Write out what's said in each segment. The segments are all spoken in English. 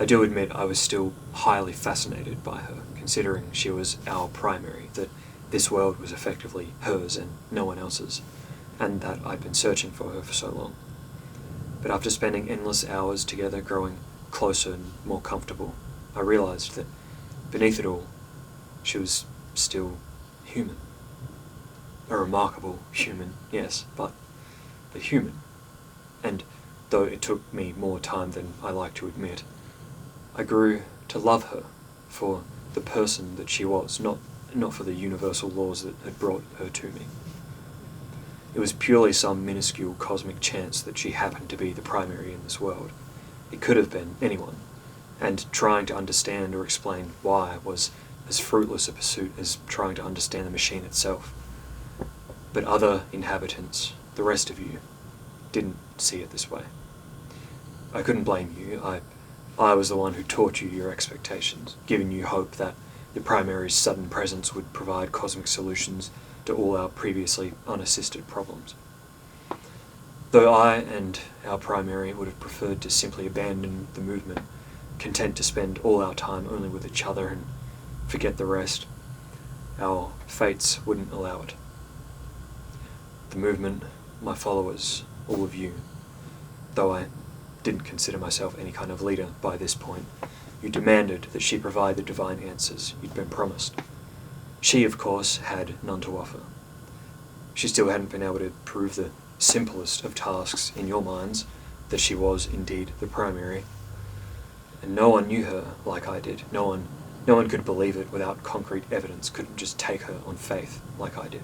I do admit I was still highly fascinated by her, considering she was our primary, that this world was effectively hers and no one else's, and that I'd been searching for her for so long. But after spending endless hours together, growing closer and more comfortable, I realized that beneath it all, she was still human. A remarkable human, yes, but a human. And though it took me more time than I like to admit, I grew to love her for the person that she was, not for the universal laws that had brought her to me. It was purely some minuscule cosmic chance that she happened to be the primary in this world. It could have been anyone, and trying to understand or explain why was as fruitless a pursuit as trying to understand the machine itself. But other inhabitants, the rest of you, didn't see it this way. I couldn't blame you. I was the one who taught you your expectations, giving you hope that the primary's sudden presence would provide cosmic solutions to all our previously unassisted problems. Though I and our primary would have preferred to simply abandon the movement, content to spend all our time only with each other and forget the rest, our fates wouldn't allow it. The movement, my followers, all of you, though I didn't consider myself any kind of leader by this point, you demanded that she provide the divine answers you'd been promised. She, of course, had none to offer. She still hadn't been able to prove the simplest of tasks in your minds, that she was indeed the primary. And no one knew her like I did. No one could believe it without concrete evidence, couldn't just take her on faith like I did.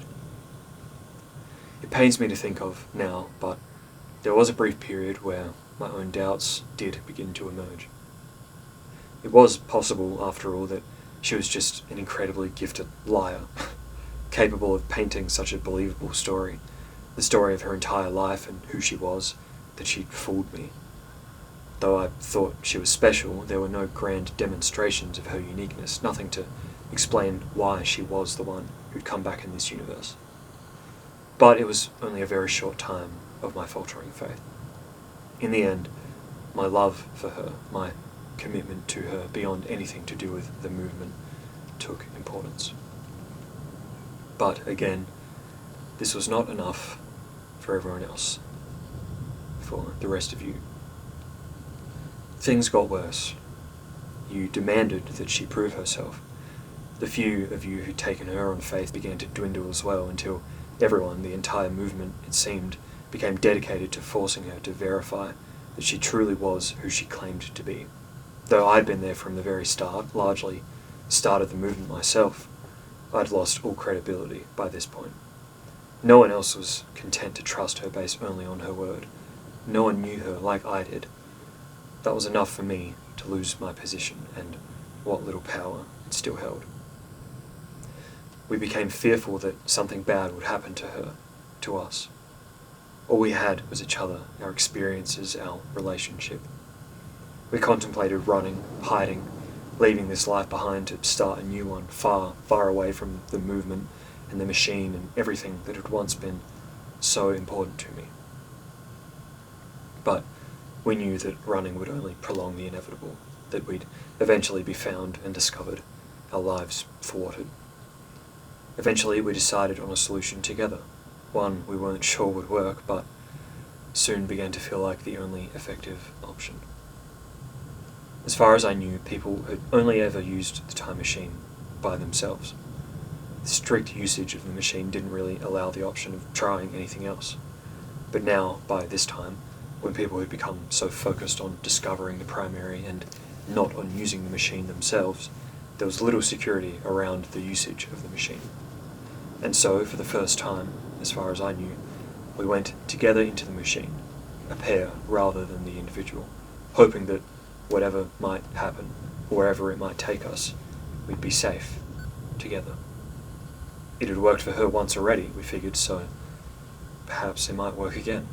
It pains me to think of now, but there was a brief period where my own doubts did begin to emerge. It was possible, after all, that she was just an incredibly gifted liar, capable of painting such a believable story, the story of her entire life and who she was, that she'd fooled me. Though I thought she was special, there were no grand demonstrations of her uniqueness, nothing to explain why she was the one who'd come back in this universe. But it was only a very short time of my faltering faith. In the end, my love for her, my commitment to her beyond anything to do with the movement, took importance. But again, this was not enough for everyone else, for the rest of you. Things got worse. You demanded that she prove herself. The few of you who'd taken her on faith began to dwindle as well, until everyone, the entire movement, it seemed, became dedicated to forcing her to verify that she truly was who she claimed to be. Though I'd been there from the very start, largely started the movement myself, I'd lost all credibility by this point. No one else was content to trust her based only on her word. No one knew her like I did. That was enough for me to lose my position and what little power it still held. We became fearful that something bad would happen to her, to us. All we had was each other, our experiences, our relationship. We contemplated running, hiding, leaving this life behind to start a new one, far, far away from the movement and the machine and everything that had once been so important to me. But we knew that running would only prolong the inevitable, that we'd eventually be found and discovered, our lives thwarted. Eventually we decided on a solution together, one we weren't sure would work, but soon began to feel like the only effective option. As far as I knew, people had only ever used the time machine by themselves. The strict usage of the machine didn't really allow the option of trying anything else. But now, by this time, when people had become so focused on discovering the primary and not on using the machine themselves, there was little security around the usage of the machine. And so, for the first time, as far as I knew, we went together into the machine, a pair rather than the individual, hoping that whatever might happen, wherever it might take us, we'd be safe together. It had worked for her once already, we figured, so perhaps it might work again.